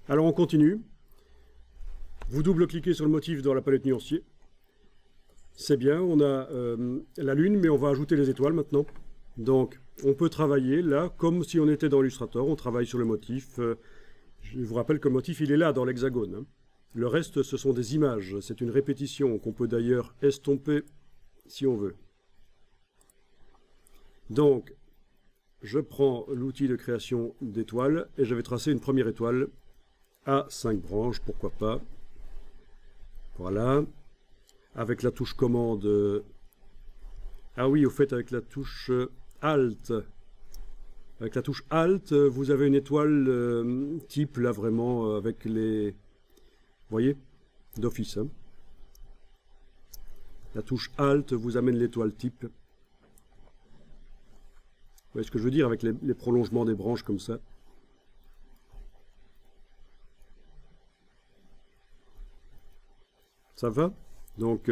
Alors on continue. Vous double-cliquez sur le motif dans la palette nuancier. C'est bien, on a la Lune, mais on va ajouter les étoiles maintenant. Donc, on peut travailler là, comme si on était dans Illustrator, on travaille sur le motif. Je vous rappelle que le motif, il est là, dans l'hexagone, hein. Le reste, ce sont des images. C'est une répétition qu'on peut d'ailleurs estomper si on veut. Donc, je prends l'outil de création d'étoiles et je vais tracer une première étoile à 5 branches, pourquoi pas. Voilà. Avec la touche commande. Ah oui, au fait, avec la touche Alt. Avec la touche Alt, vous avez une étoile type, là, vraiment, avec les... Vous voyez, d'office. Hein. La touche Alt vous amène l'étoile type. Vous voyez ce que je veux dire avec les prolongements des branches comme ça. Ça va? Donc,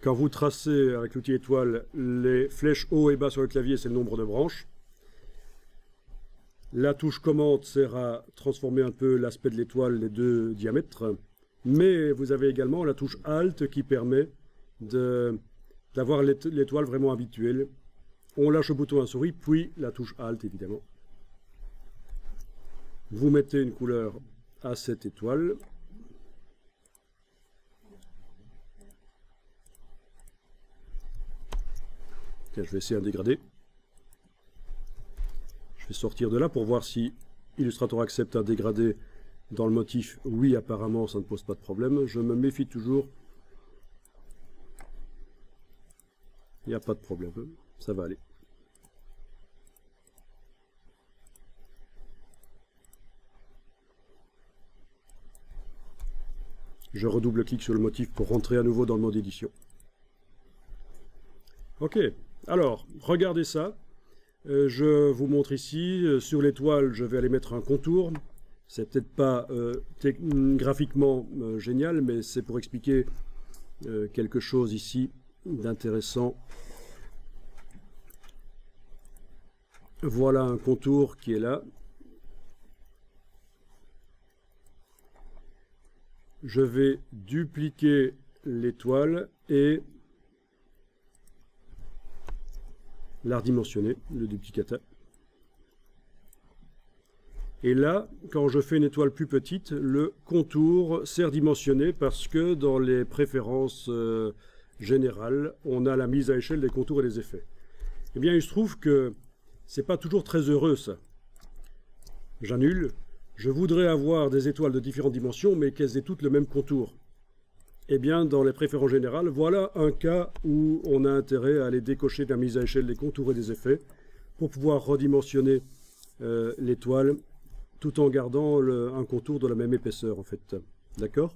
quand vous tracez avec l'outil étoile les flèches haut et bas sur le clavier, c'est le nombre de branches. La touche commande sert à transformer un peu l'aspect de l'étoile, les deux diamètres. Mais vous avez également la touche Alt qui permet d'avoir l'étoile vraiment habituelle. On lâche le bouton à souris, puis la touche Alt évidemment. Vous mettez une couleur à cette étoile. Tiens, je vais essayer un dégradé. Je vais sortir de là pour voir si Illustrator accepte un dégradé dans le motif. Oui, apparemment, ça ne pose pas de problème. Je me méfie toujours. Il n'y a pas de problème. Ça va aller. Je redouble-clique sur le motif pour rentrer à nouveau dans le mode édition. Ok, alors, regardez ça. Je vous montre ici, sur l'étoile, je vais aller mettre un contour. C'est peut-être pas graphiquement génial, mais c'est pour expliquer quelque chose ici d'intéressant. Voilà un contour qui est là. Je vais dupliquer l'étoile et la redimensionner, le duplicata. Et là, quand je fais une étoile plus petite, le contour s'est redimensionné parce que dans les préférences générales, on a la mise à échelle des contours et des effets. Eh bien, il se trouve que c'est pas toujours très heureux, ça. J'annule. Je voudrais avoir des étoiles de différentes dimensions, mais qu'elles aient toutes le même contour. Eh bien, dans les préférences générales, voilà un cas où on a intérêt à aller décocher de la mise à échelle des contours et des effets pour pouvoir redimensionner l'étoile tout en gardant un contour de la même épaisseur, en fait. D'accord?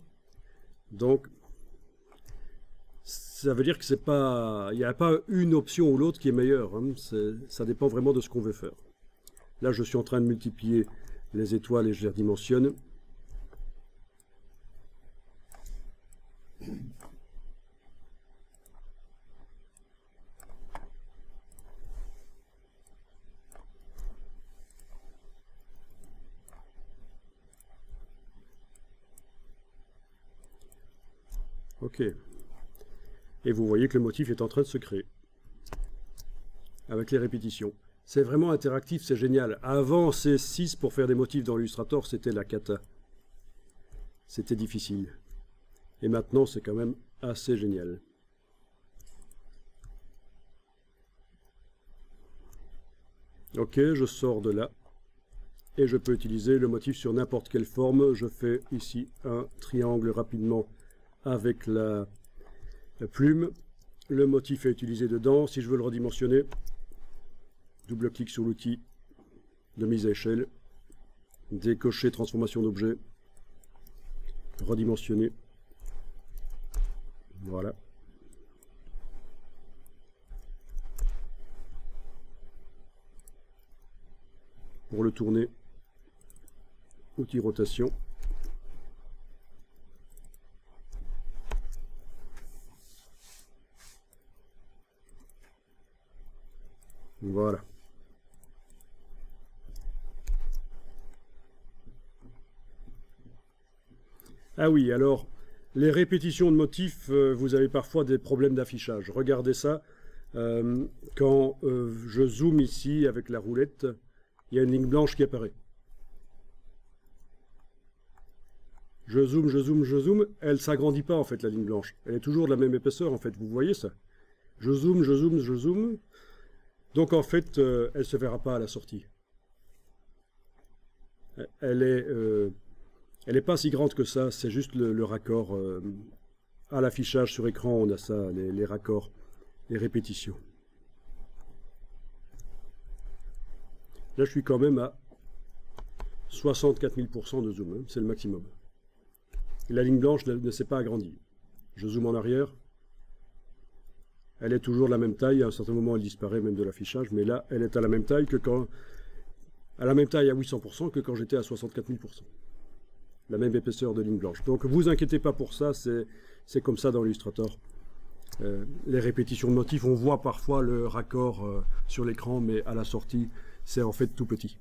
Donc, ça veut dire que c'est pas, il n'y a pas une option ou l'autre qui est meilleure. Hein. Ça dépend vraiment de ce qu'on veut faire. Là, je suis en train de multiplier les étoiles et je les redimensionne. Ok. Et vous voyez que le motif est en train de se créer. Avec les répétitions. C'est vraiment interactif, c'est génial. Avant C6 pour faire des motifs dans Illustrator, c'était la cata. C'était difficile. Et maintenant, c'est quand même assez génial. Ok, je sors de là. Et je peux utiliser le motif sur n'importe quelle forme. Je fais ici un triangle rapidement avec la plume. Le motif est utilisé dedans. Si je veux le redimensionner, double-clic sur l'outil de mise à échelle, décocher transformation d'objet, redimensionner. Voilà. Pour le tourner, outil rotation. Voilà. Ah oui, alors, les répétitions de motifs, vous avez parfois des problèmes d'affichage. Regardez ça, quand je zoome ici avec la roulette, il y a une ligne blanche qui apparaît. Je zoome, je zoome, je zoome, elle ne s'agrandit pas en fait la ligne blanche. Elle est toujours de la même épaisseur en fait, vous voyez ça? Je zoome, je zoome, je zoome. Donc en fait, elle ne se verra pas à la sortie. Elle est pas si grande que ça, c'est juste le raccord. À l'affichage sur écran, on a ça, les raccords, les répétitions. Là, je suis quand même à 64 000% de zoom, hein, c'est le maximum. Et la ligne blanche ne s'est pas agrandie. Je zoome en arrière. Elle est toujours de la même taille. À un certain moment, elle disparaît même de l'affichage. Mais là, elle est à la même taille que quand... À la même taille à 800% que quand j'étais à 64 000%. La même épaisseur de ligne blanche. Donc, vous inquiétez pas pour ça. C'est comme ça dans Illustrator. Les répétitions de motifs, on voit parfois le raccord sur l'écran, mais à la sortie, c'est en fait tout petit.